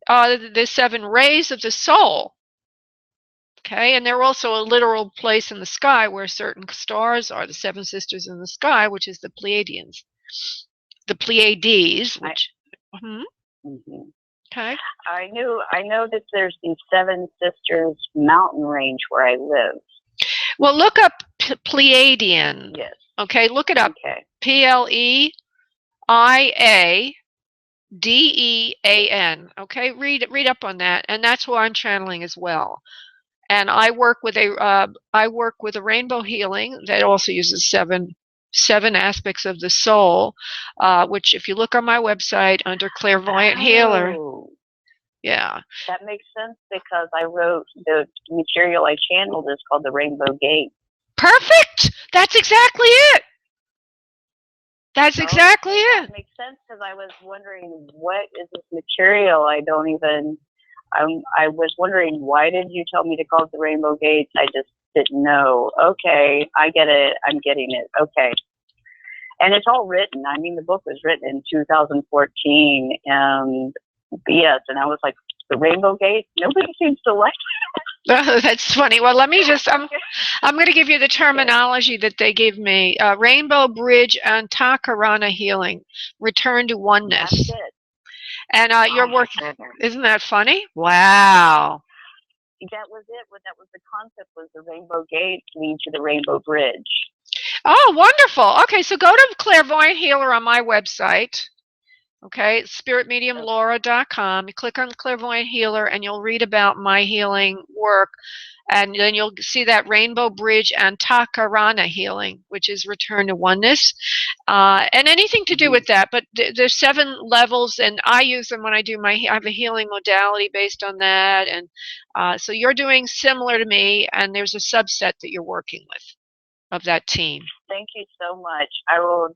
are the seven rays of the soul. Okay, and they're also a literal place in the sky where certain stars are, the Seven Sisters in the sky, which is the Pleiadians. The Pleiades, which... Okay. I know that there's the Seven Sisters mountain range where I live. Well, look up Pleiadian. Yes. Okay, look it up. Okay. Pleiadian. Okay, read up on that, and that's who I'm channeling as well. And I work with a rainbow healing that also uses seven aspects of the soul, which if you look on my website under clairvoyant healer. Yeah. That makes sense because I wrote the material I channeled is called the Rainbow Gate. Perfect. That's exactly it. That's exactly it. That makes sense because I was wondering what is this material? I was wondering, why did you tell me to call it the Rainbow Gates? I just didn't know. Okay, I get it. I'm getting it. Okay. And it's all written. I mean, the book was written in 2014. And yes, and I was like, the Rainbow Gates? Nobody seems to like it. Oh, that's funny. Well, let me just, I'm going to give you the terminology that they gave me. Rainbow Bridge and Takarana Healing. Return to oneness. That's it. And you're working, isn't that funny? Wow. That was it. That was the concept, was the Rainbow Gate lead to the Rainbow Bridge. Oh, wonderful. Okay, so go to Clairvoyant Healer on my website. Okay, spiritmediumlaura.com. You click on Clairvoyant Healer and you'll read about my healing work. And then you'll see that Rainbow Bridge and Takarana healing, which is return to oneness, and anything to do with that. But there's 7 levels, and I use them when I do I have a healing modality based on that. And so you're doing similar to me, and there's a subset that you're working with of that team. Thank you so much. I'll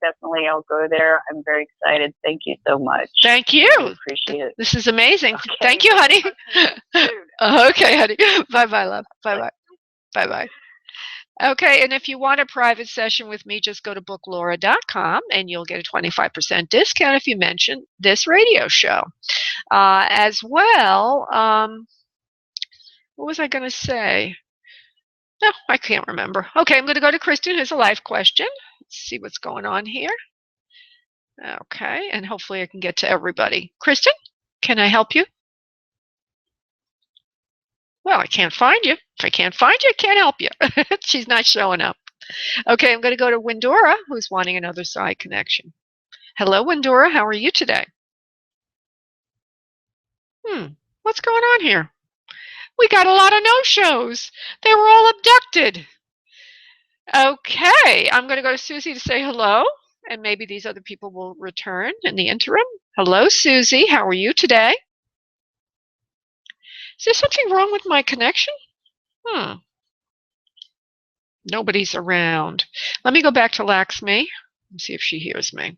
go there. I'm very excited. Thank you so much. Thank you. I appreciate it. This is amazing. Okay. Thank you, honey. Okay, honey. Bye-bye, love. Bye-bye. Bye-bye. Okay, and if you want a private session with me, just go to booklaura.com and you'll get a 25% discount if you mention this radio show. As well, what was I going to say? No, I can't remember. Okay, I'm going to go to Kristen, who's a life question. Let's see what's going on here. Okay, and hopefully I can get to everybody. Kristen, can I help you? Well, I can't find you. If I can't find you, I can't help you. She's not showing up. Okay, I'm going to go to Windora, who's wanting an other side connection. Hello, Windora. How are you today? What's going on here? We got a lot of no-shows. They were all abducted. Okay, I'm going to go to Susie to say hello, and maybe these other people will return in the interim. Hello, Susie. How are you today? Is there something wrong with my connection? Nobody's around. Let me go back to Laxmi and see if she hears me.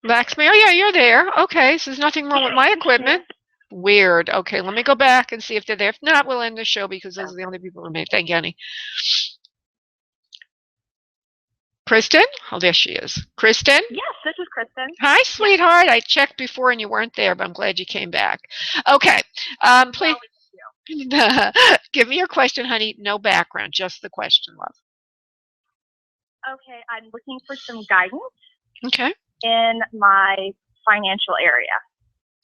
Laxmi, oh yeah, you're there. Okay, so there's nothing wrong with my equipment. Weird. Okay, let me go back and see if they're there. If not, we'll end the show because those are the only people who remain. Thank you, honey. Kristen? Oh, there she is. Kristen? Yes, this is Kristen. Hi, sweetheart. I checked before and you weren't there, but I'm glad you came back. Okay. Please give me your question, honey. No background, just the question, love. Okay, I'm looking for some guidance Okay. in my financial area.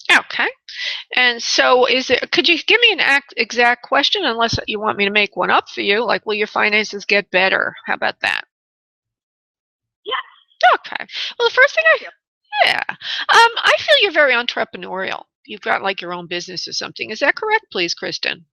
Okay. And so could you give me an exact question, unless you want me to make one up for you, like, will your finances get better? How about that? Yeah. Okay. Well, the first thing I feel you're very entrepreneurial. You've got like your own business or something. Is that correct, please, Kristen?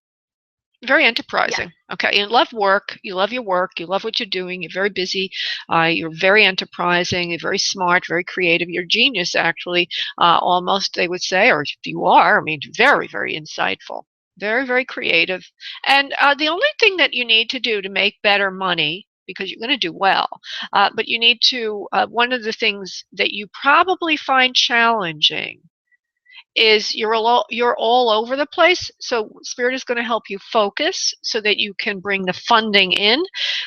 Very enterprising. Yeah. Okay. You love work. You love your work. You love what you're doing. You're very busy. You're very enterprising. You're very smart, very creative. You're a genius, actually, almost, they would say, or you are. I mean, very, very insightful. Very, very creative. And the only thing that you need to do to make better money, because you're going to do well, but you need to, one of the things that you probably find challenging is you're all over the place. So Spirit is going to help you focus so that you can bring the funding in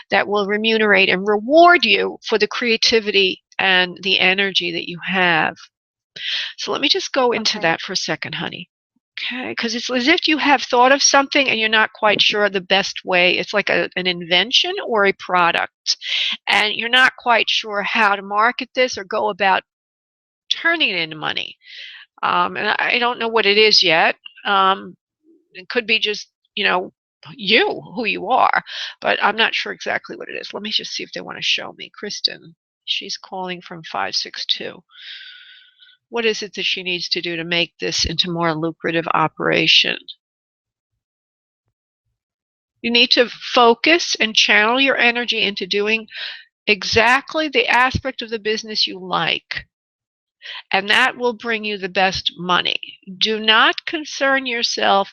that will remunerate and reward you for the creativity and the energy that you have. So let me just go into that for a second, honey. Okay, because it's as if you have thought of something and you're not quite sure the best way. It's like an invention or a product, and you're not quite sure how to market this or go about turning it into money. And I don't know what it is yet. It could be just, who you are, but I'm not sure exactly what it is. Let me just see if they want to show me. Kristen, she's calling from 562. What is it that she needs to do to make this into more lucrative operation? You need to focus and channel your energy into doing exactly the aspect of the business you like. And that will bring you the best money. Do not concern yourself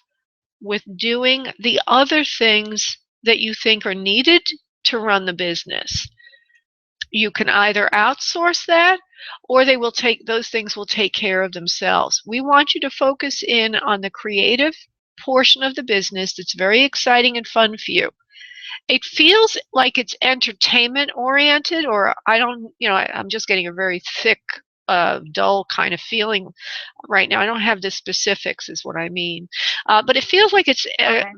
with doing the other things that you think are needed to run the business. You can either outsource that, or those things will take care of themselves. We want you to focus in on the creative portion of the business that's very exciting and fun for you. It feels like it's entertainment oriented, or I'm just getting a very thick, dull kind of feeling right now. I don't have the specifics is what I mean. But it feels like it's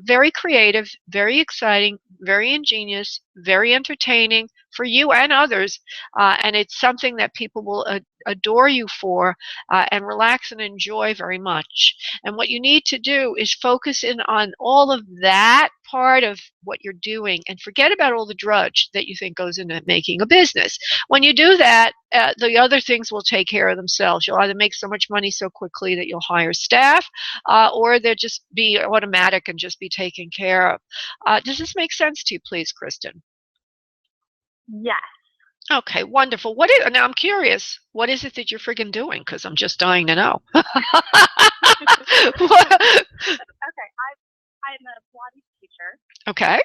very creative, very exciting, very ingenious, very entertaining for you and others. And it's something that people will adore you for and relax and enjoy very much. And what you need to do is focus in on all of that part of what you're doing and forget about all the drudge that you think goes into making a business. When you do that, the other things will take care of themselves. You'll either make so much money so quickly that you'll hire staff, or they'll just be automatic and just be taken care of. Does this make sense to you, please, Kristen? Yes. Okay, wonderful. Now I'm curious, what is it that you're friggin' doing? Because I'm just dying to know. Okay, I'm a Pilates teacher. Okay.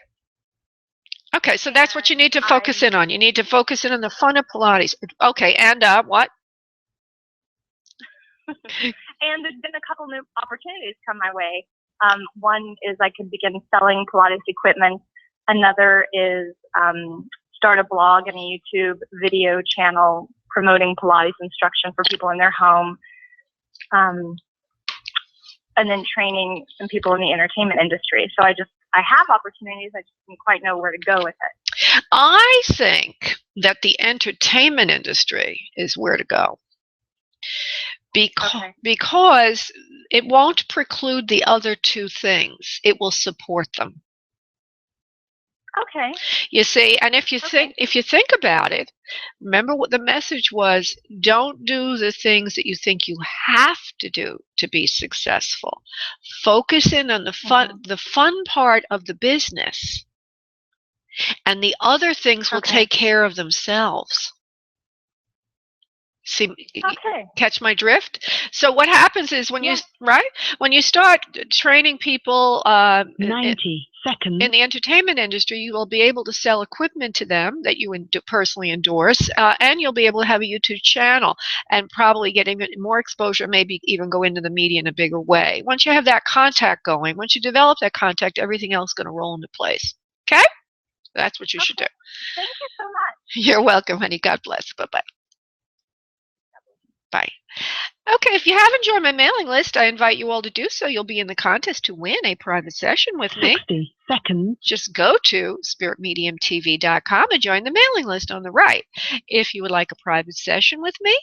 Okay, so that's what you need to focus in on. You need to focus in on the fun of Pilates. Okay, and what? And there's been a couple new opportunities come my way. One is I could begin selling Pilates equipment. Another is start a blog and a YouTube video channel promoting Pilates instruction for people in their home. And then training some people in the entertainment industry. So I have opportunities. I just didn't quite know where to go with it. I think that the entertainment industry is where to go. Because it won't preclude the other two things. It will support them. Okay. You see, and if you think about it, remember what the message was: don't do the things that you think you have to do to be successful. Focus in on the fun part of the business, and the other things will take care of themselves. See, catch my drift? So what happens is when you start training people 90 seconds in the entertainment industry, you will be able to sell equipment to them that you personally endorse, and you'll be able to have a YouTube channel and probably get more exposure, maybe even go into the media in a bigger way. Once you have that contact going, once you develop that contact, everything else is going to roll into place. Okay? That's what you should do. Thank you so much. You're welcome, honey. God bless. Bye-bye. Bye. Okay, if you haven't joined my mailing list, I invite you all to do so. You'll be in the contest to win a private session with me. 60 seconds. Just go to spiritmediumtv.com and join the mailing list on the right. If you would like a private session with me,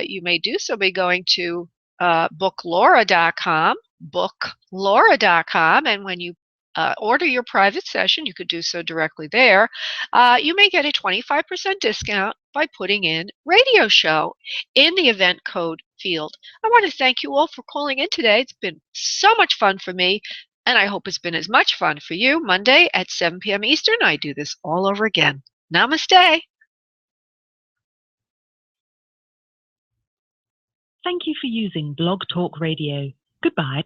you may do so by going to booklaura.com, booklaura.com, and when you order your private session, you could do so directly there. You may get a 25% discount by putting in radio show in the event code field. I want to thank you all for calling in today. It's been so much fun for me, and I hope it's been as much fun for you. Monday at 7 p.m. Eastern, I do this all over again. Namaste. Thank you for using Blog Talk Radio. Goodbye.